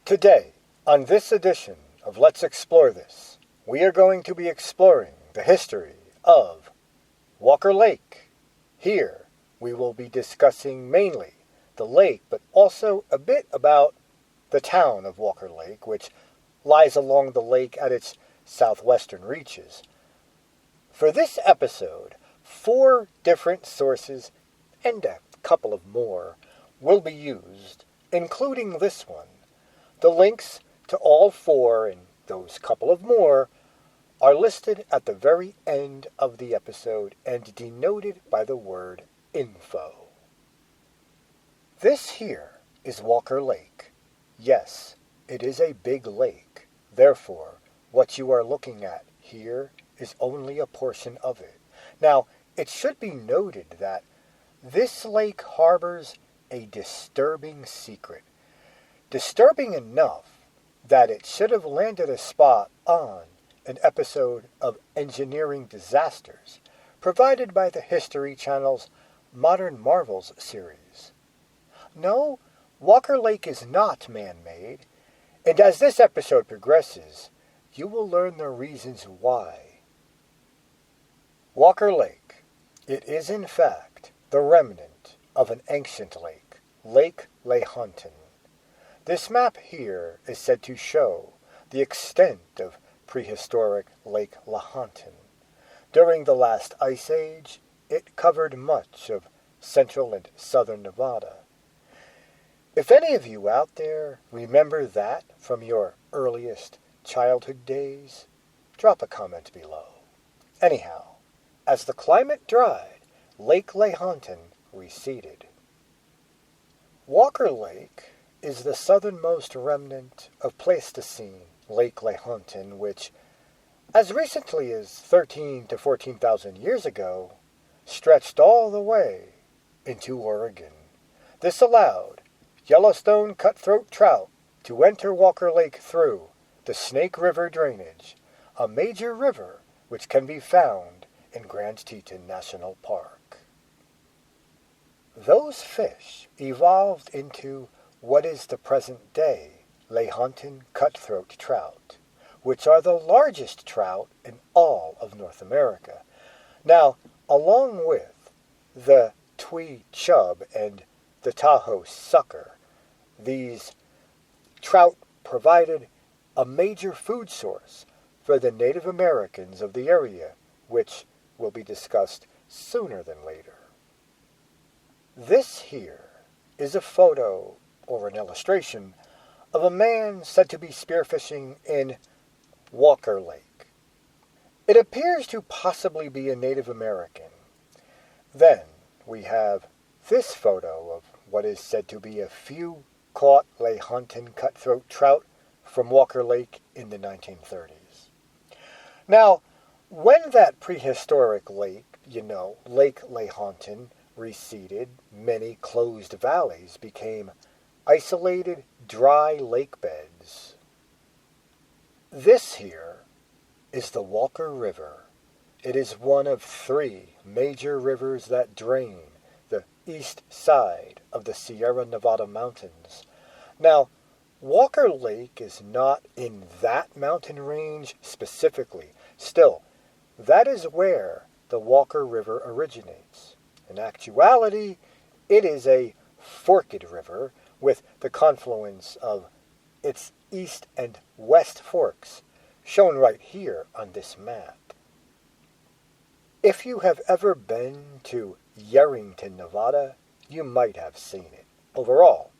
Today, on this edition of Let's Explore This, we are going to be exploring the history of Walker Lake. Here, we will be discussing mainly the lake, but also a bit about the town of Walker Lake, which lies along the lake at its southwestern reaches. For this episode, 4 different sources and a couple of more will be used, including this one. The links to all 4 and those couple of more are listed at the very end of the episode and denoted by the word info. This here is Walker Lake. Yes, it is a big lake. Therefore, what you are looking at here is only a portion of it. Now, it should be noted that this lake harbors a disturbing secret. Disturbing enough that it should have landed a spot on an episode of Engineering Disasters provided by the History Channel's Modern Marvels series. No, Walker Lake is not man-made, and as this episode progresses, you will learn the reasons why. Walker Lake. It is in fact the remnant of an ancient lake, Lake Lahontan. This map here is said to show the extent of prehistoric Lake Lahontan. During the last ice age, it covered much of central and southern Nevada. If any of you out there remember that from your earliest childhood days, drop a comment below. Anyhow, as the climate dried, Lake Lahontan receded. Walker Lake is the southernmost remnant of Pleistocene Lake Lahontan, which, as recently as 13 to 14,000 years ago, stretched all the way into Oregon. This allowed Yellowstone cutthroat trout to enter Walker Lake through the Snake River drainage, a major river which can be found in Grand Teton National Park. Those fish evolved into what is the present-day Lahontan cutthroat trout, which are the largest trout in all of North America. Now, along with the Tweed chub and the Tahoe sucker, these trout provided a major food source for the Native Americans of the area, which will be discussed sooner than later. This here is a photo or an illustration of a man said to be spearfishing in Walker Lake. It appears to possibly be a Native American. Then we have this photo of what is said to be a few caught Lahontan cutthroat trout from Walker Lake in the 1930s. Now, when that prehistoric lake, Lake Lahontan, receded, many closed valleys became isolated, dry lake beds. This here is the Walker River. It is one of 3 major rivers that drain the east side of the Sierra Nevada mountains. Now, Walker Lake is not in that mountain range specifically. Still, that is where the Walker River originates. In actuality, it is a forked river with the confluence of its east and west forks, shown right here on this map. If you have ever been to Yerington, Nevada, you might have seen it. Overall,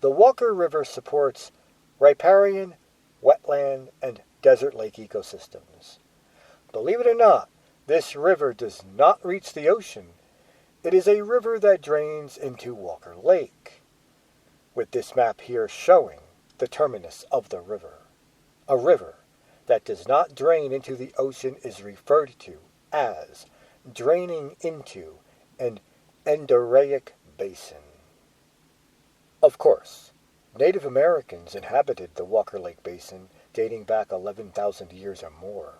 the Walker River supports riparian, wetland, and desert lake ecosystems. Believe it or not, this river does not reach the ocean. It is a river that drains into Walker Lake, with this map here showing the terminus of the river. A river that does not drain into the ocean is referred to as draining into an endorheic basin. Of course, Native Americans inhabited the Walker Lake Basin dating back 11,000 years or more.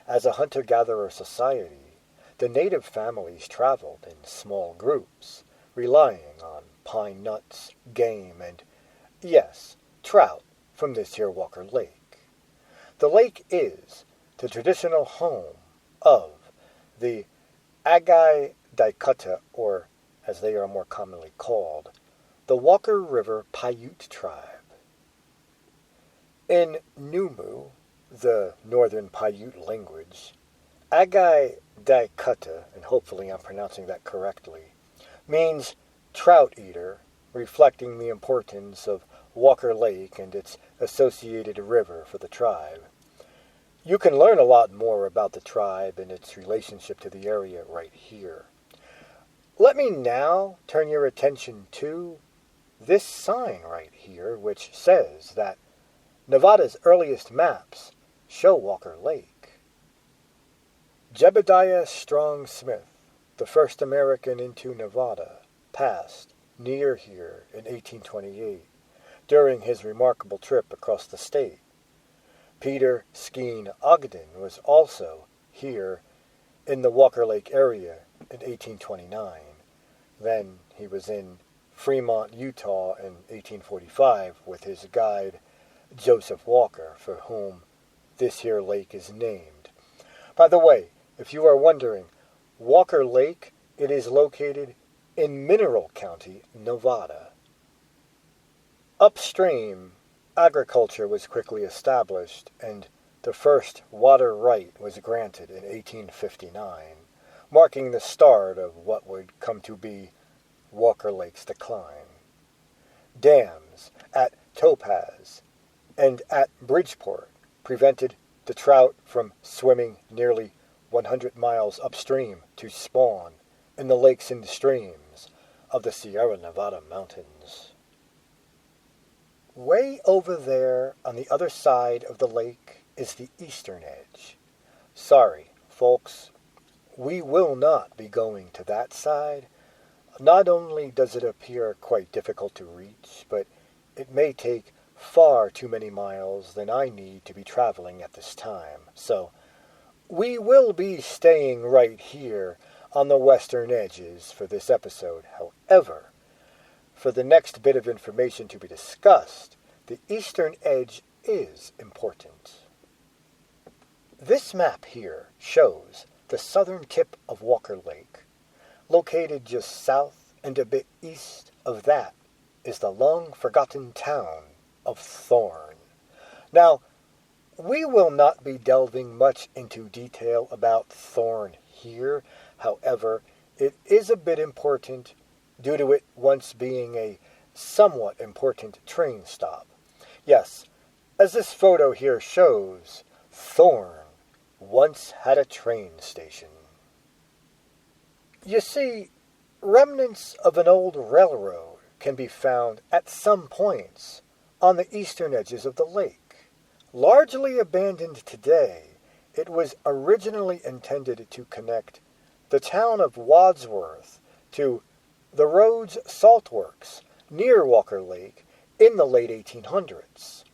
As a hunter-gatherer society, the native families traveled in small groups, relying on pine nuts, game, and, yes, trout from this here Walker Lake. The lake is the traditional home of the Agai Daikata, or as they are more commonly called, the Walker River Paiute tribe. In Numu, the Northern Paiute language, Agai Daikata, and hopefully I'm pronouncing that correctly, means trout eater, reflecting the importance of Walker Lake and its associated river for the tribe. You can learn a lot more about the tribe and its relationship to the area right here. Let me now turn your attention to this sign right here, which says that Nevada's earliest maps show Walker Lake. Jebediah Strong Smith, the first American into Nevada, passed near here in 1828 during his remarkable trip across the state. Peter Skeen Ogden was also here in the Walker Lake area in 1829. Then he was in Fremont, Utah in 1845 with his guide Joseph Walker, for whom this here lake is named. By the way, if you are wondering, Walker Lake, it is located in Mineral County, Nevada. Upstream, agriculture was quickly established, and the first water right was granted in 1859, marking the start of what would come to be Walker Lake's decline. Dams at Topaz and at Bridgeport prevented the trout from swimming nearly 100 miles upstream to spawn in the lakes and streams of the Sierra Nevada mountains. Way over there on the other side of the lake is the eastern edge. Sorry, folks, we will not be going to that side. Not only does it appear quite difficult to reach, but it may take far too many miles than I need to be traveling at this time. So, we will be staying right here on the western edges for this episode. However, for the next bit of information to be discussed, the eastern edge is important. This map here shows the southern tip of Walker Lake. Located just south and a bit east of that is the long-forgotten town of Thorn. Now, we will not be delving much into detail about Thorn here. However, it is a bit important due to it once being a somewhat important train stop. Yes, as this photo here shows, Thorn once had a train station. You see, remnants of an old railroad can be found at some points on the eastern edges of the lake. Largely abandoned today, it was originally intended to connect the town of Wadsworth to the Rhodes Salt Works near Walker Lake in the late 1800s.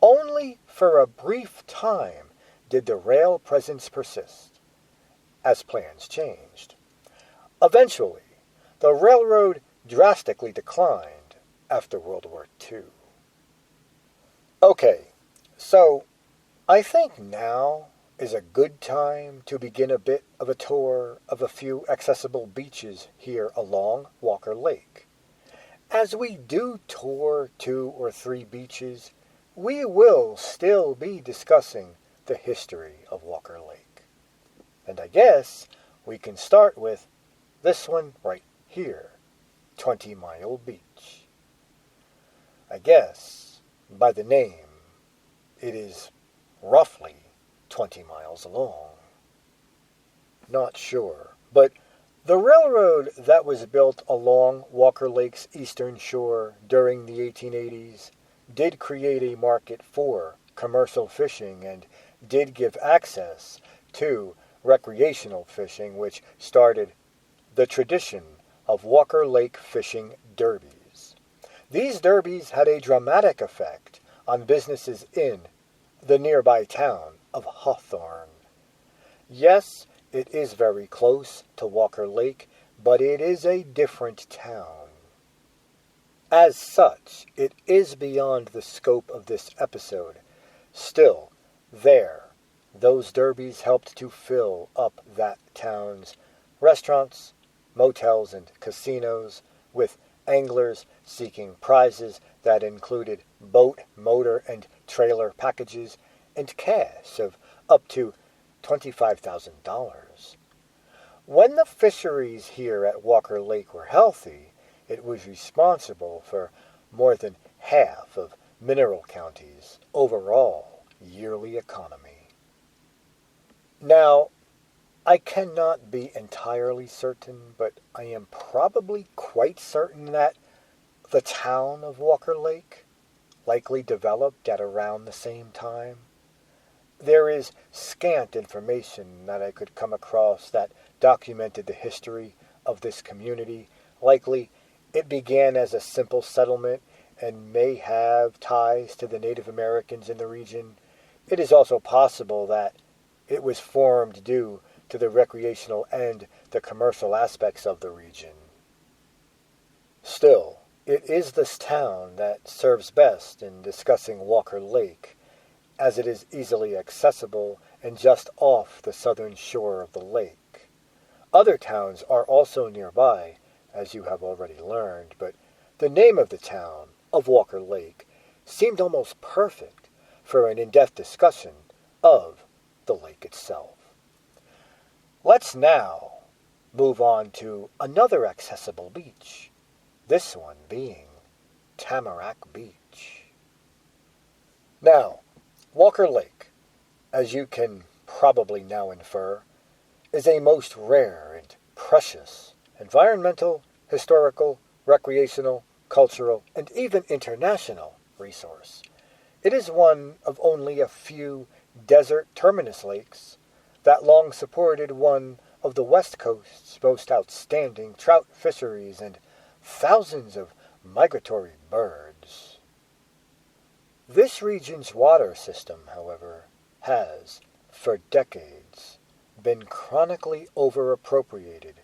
Only for a brief time did the rail presence persist, as plans changed. Eventually, the railroad drastically declined after World War II. Okay, so I think now is a good time to begin a bit of a tour of a few accessible beaches here along Walker Lake. As we do tour 2 or 3 beaches, we will still be discussing the history of Walker Lake. And I guess we can start with this one right here, 20 Mile Beach. I guess, by the name, it is roughly 20 miles long. Not sure, but the railroad that was built along Walker Lake's eastern shore during the 1880s did create a market for commercial fishing and did give access to recreational fishing, which started the tradition of Walker Lake fishing derbies. These derbies had a dramatic effect on businesses in the nearby town of Hawthorne. Yes, it is very close to Walker Lake, but it is a different town. As such, it is beyond the scope of this episode. Still, those derbies helped to fill up that town's restaurants, motels, and casinos with anglers seeking prizes that included boat, motor, and trailer packages and cash of up to $25,000. When the fisheries here at Walker Lake were healthy, it was responsible for more than half of Mineral County's overall yearly economy. Now, I cannot be entirely certain, but I am probably quite certain that the town of Walker Lake likely developed at around the same time. There is scant information that I could come across that documented the history of this community. Likely, it began as a simple settlement and may have ties to the Native Americans in the region. It is also possible that it was formed due to the recreational and the commercial aspects of the region. Still, it is this town that serves best in discussing Walker Lake, as it is easily accessible and just off the southern shore of the lake. Other towns are also nearby, as you have already learned, but the name of the town of Walker Lake seemed almost perfect for an in-depth discussion of the lake itself. Let's now move on to another accessible beach, this one being Tamarack Beach. Now, Walker Lake, as you can probably now infer, is a most rare and precious environmental, historical, recreational, cultural, and even international resource. It is one of only a few desert terminus lakes that long supported one of the West Coast's most outstanding trout fisheries and thousands of migratory birds. This region's water system, however, has, for decades, been chronically over-appropriated.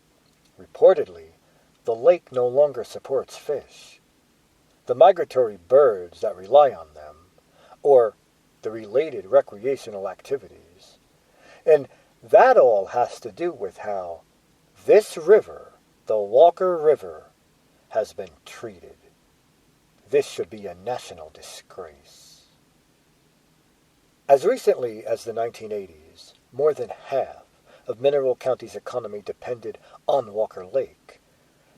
Reportedly, the lake no longer supports fish. The migratory birds that rely on them, or the related recreational activities. And that all has to do with how this river, the Walker River, has been treated. This should be a national disgrace. As recently as the 1980s, more than half of Mineral County's economy depended on Walker Lake.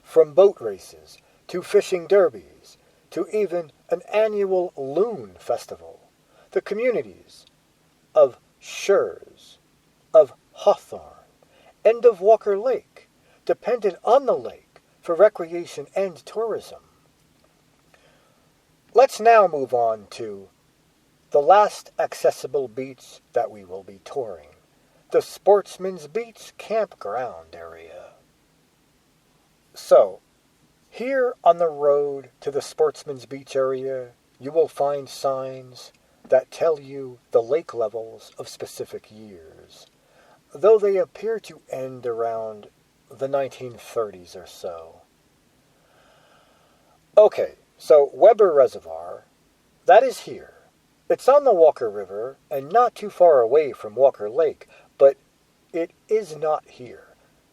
From boat races, to fishing derbies, to even an annual loon festival, the communities of Schurz, of Hawthorne, and of Walker Lake depended on the lake for recreation and tourism. Let's now move on to the last accessible beach that we will be touring, the Sportsman's Beach campground area. So, here on the road to the Sportsman's Beach area, you will find signs that tell you the lake levels of specific years, though they appear to end around the 1930s or so. Okay, so Weber Reservoir, that is here. It's on the Walker River and not too far away from Walker Lake, but it is not here.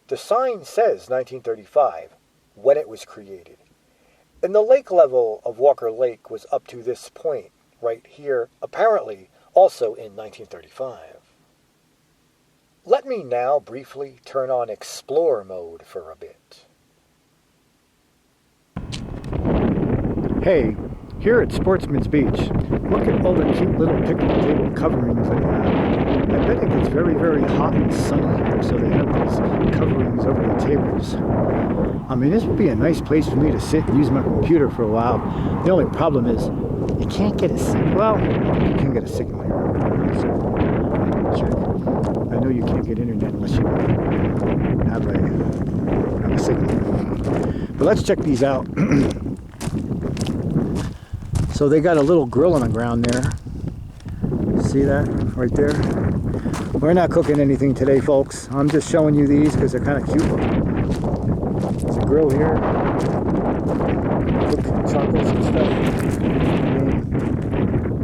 The sign says 1935, when it was created. And the lake level of Walker Lake was up to this point, right here, apparently also in 1935. Let me now briefly turn on Explore mode for a bit. Hey, here at Sportsman's Beach, look at all the cute little picnic table coverings they have. I bet it gets very, very hot and sunny here, so they have these coverings over the tables. I mean, this would be a nice place for me to sit and use my computer for a while. The only problem is, you can't get a signal. Well, you can get a signal here. So, check. I know you can't get internet unless you have a signal. But let's check these out. So they got a little grill on the ground there. See that right there? We're not cooking anything today, folks. I'm just showing you these because they're kind of cute looking. There's a grill here. milk chocolates and stuff.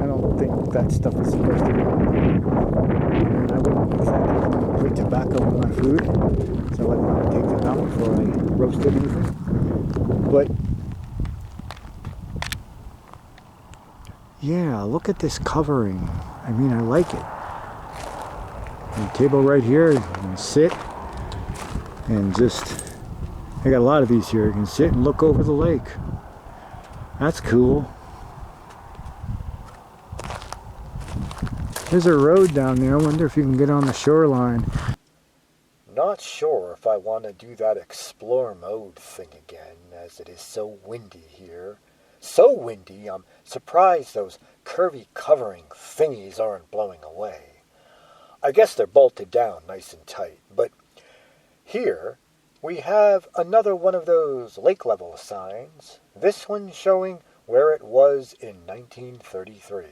I don't think that stuff is supposed to be on there. And I wouldn't exactly put tobacco in my food, so I'd want to take them out before I roasted anything. But yeah, look at this covering. I mean, I like it. The table right here, you can sit and just, I got a lot of these here. You can sit and look over the lake. That's cool. There's a road down there. I wonder if you can get on the shoreline. Not sure if I want to do that explore mode thing again, as it is so windy here. So windy, I'm surprised those curvy covering thingies aren't blowing away. I guess they're bolted down nice and tight, but here we have another one of those lake level signs, this one showing where it was in 1933.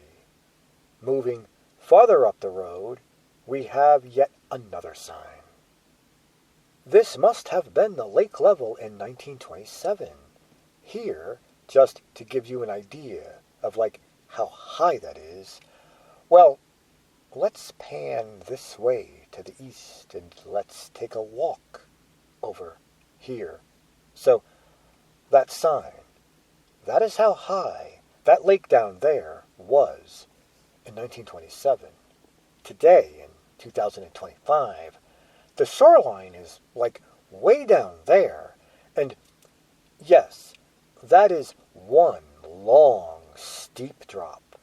Moving farther up the road, we have yet another sign. This must have been the lake level in 1927. Here, just to give you an idea of like how high that is, well, let's pan this way to the east and let's take a walk over here. So, that sign, that is how high that lake down there was in 1927. Today, in 2025, the shoreline is like way down there, and yes, that is one long, steep drop.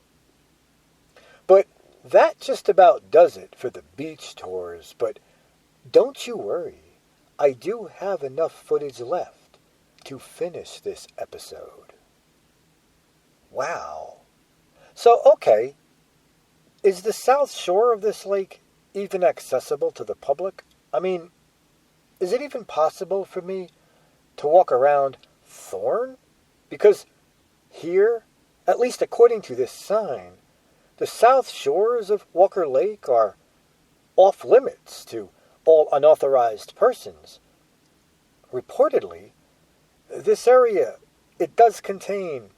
But that just about does it for the beach tours, but don't you worry. I do have enough footage left to finish this episode. Wow. So, okay, is the south shore of this lake even accessible to the public? I mean, is it even possible for me to walk around Thorn? Because here, at least according to this sign, the south shores of Walker Lake are off limits to all unauthorized persons. Reportedly, this area, it does contain,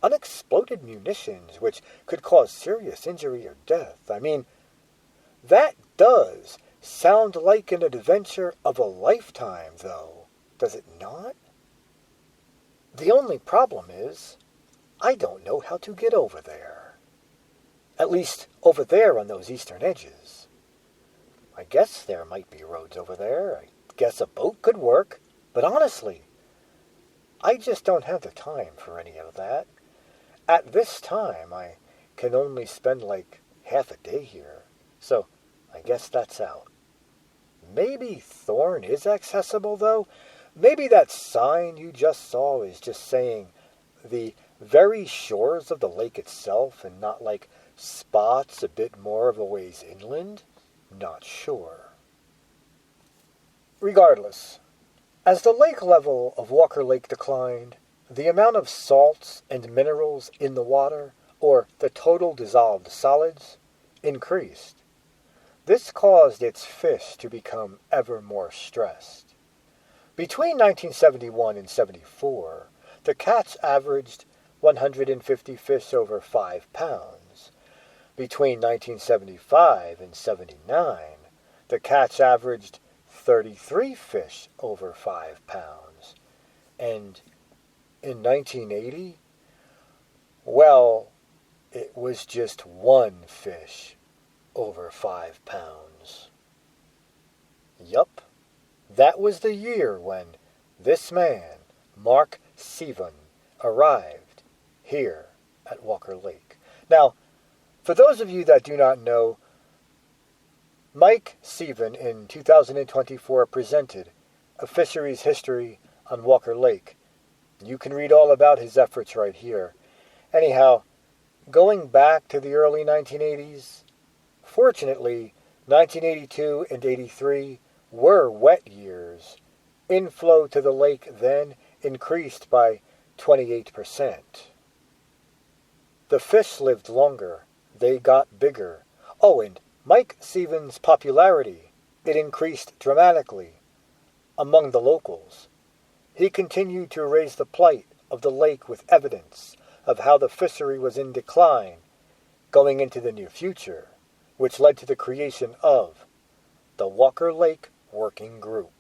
unexploded munitions which could cause serious injury or death. I mean, that does sound like an adventure of a lifetime, though, does it not? The only problem is, I don't know how to get over there. At least over there on those eastern edges. I guess there might be roads over there. I guess a boat could work. But honestly, I just don't have the time for any of that. At this time, I can only spend like half a day here. So, I guess that's out. Maybe Thorn is accessible, though. Maybe that sign you just saw is just saying the very shores of the lake itself and not like spots a bit more of a ways inland? Not sure. Regardless, as the lake level of Walker Lake declined, the amount of salts and minerals in the water, or the total dissolved solids, increased. This caused its fish to become ever more stressed. Between 1971 and 74, the catch averaged 150 fish over 5 pounds. Between 1975 and 79, the catch averaged 33 fish over 5 pounds. And in 1980, well, it was just 1 fish over 5 pounds. Yup, that was the year when this man, Mark Seaven, arrived here at Walker Lake. Now, for those of you that do not know, Mike Seaven in 2024 presented A Fisheries History on Walker Lake. You can read all about his efforts right here. Anyhow, going back to the early 1980s, fortunately, 1982 and 83 were wet years. Inflow to the lake then increased by 28%. The fish lived longer. They got bigger. Oh, and Mike Seaven's popularity, it increased dramatically among the locals. He continued to raise the plight of the lake with evidence of how the fishery was in decline going into the near future, which led to the creation of the Walker Lake Working Group.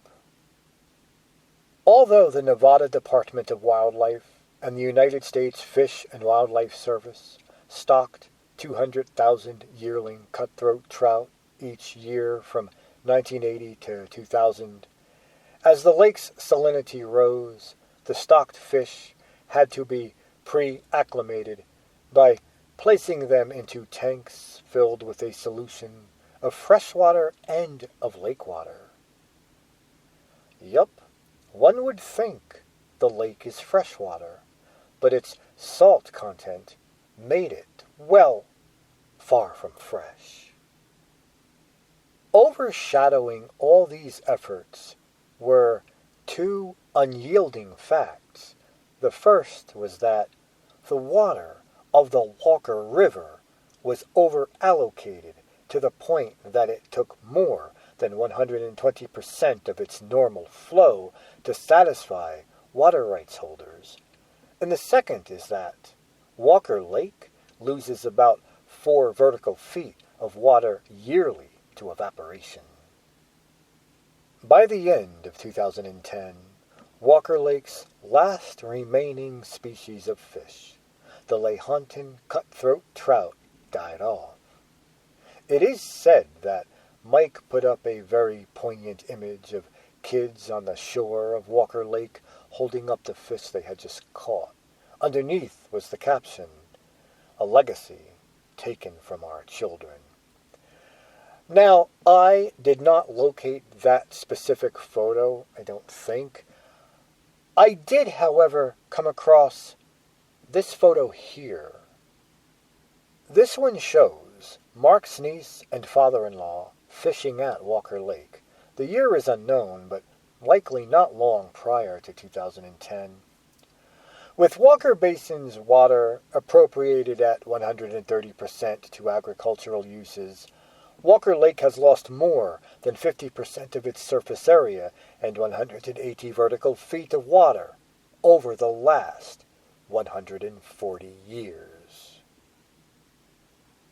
Although the Nevada Department of Wildlife and the United States Fish and Wildlife Service stocked 200,000 yearling cutthroat trout each year from 1980 to 2000, as the lake's salinity rose, the stocked fish had to be pre-acclimated by placing them into tanks filled with a solution of freshwater and of lake water. Yup, one would think the lake is freshwater, but its salt content made it, well, far from fresh. Overshadowing all these efforts were two unyielding facts. The first was that the water of the Walker River was over-allocated to the point that it took more than 120% of its normal flow to satisfy water rights holders. And the second is that Walker Lake loses about 4 vertical feet of water yearly to evaporation. By the end of 2010, Walker Lake's last remaining species of fish, the Lahontan cutthroat trout, died off. It is said that Mike put up a very poignant image of kids on the shore of Walker Lake holding up the fish they had just caught. Underneath was the caption, "A legacy taken from our children." Now, I did not locate that specific photo, I don't think. I did, however, come across this photo here. This one shows Mark's niece and father-in-law fishing at Walker Lake. The year is unknown, but likely not long prior to 2010. With Walker Basin's water appropriated at 130% to agricultural uses, Walker Lake has lost more than 50% of its surface area and 180 vertical feet of water over the last 140 years.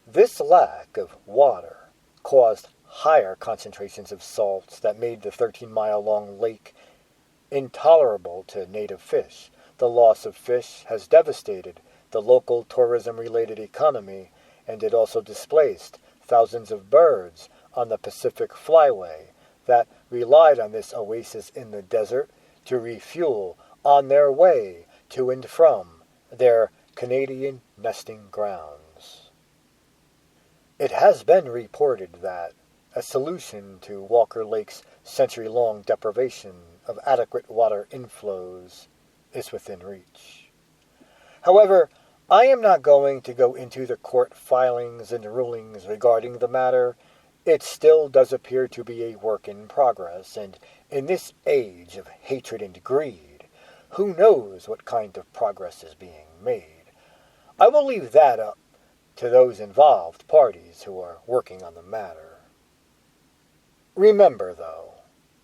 This lack of water caused higher concentrations of salts that made the 13-mile-long lake intolerable to native fish. The loss of fish has devastated the local tourism-related economy, and it also displaced thousands of birds on the Pacific Flyway that relied on this oasis in the desert to refuel on their way to and from their Canadian nesting grounds. It has been reported that a solution to Walker Lake's century-long deprivation of adequate water inflows is within reach. However, I am not going to go into the court filings and rulings regarding the matter. It still does appear to be a work in progress, and in this age of hatred and greed, who knows what kind of progress is being made. I will leave that up to those involved parties who are working on the matter. Remember, though,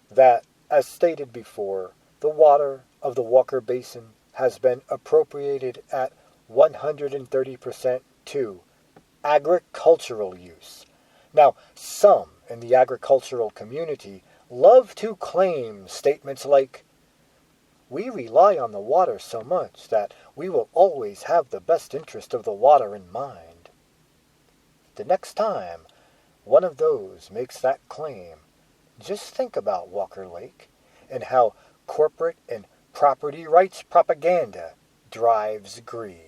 that, as stated before, the water of the Walker Basin has been appropriated at 130% to agricultural use. Now, some in the agricultural community love to claim statements like, "We rely on the water so much that we will always have the best interest of the water in mind." The next time one of those makes that claim, just think about Walker Lake and how corporate and property rights propaganda drives greed.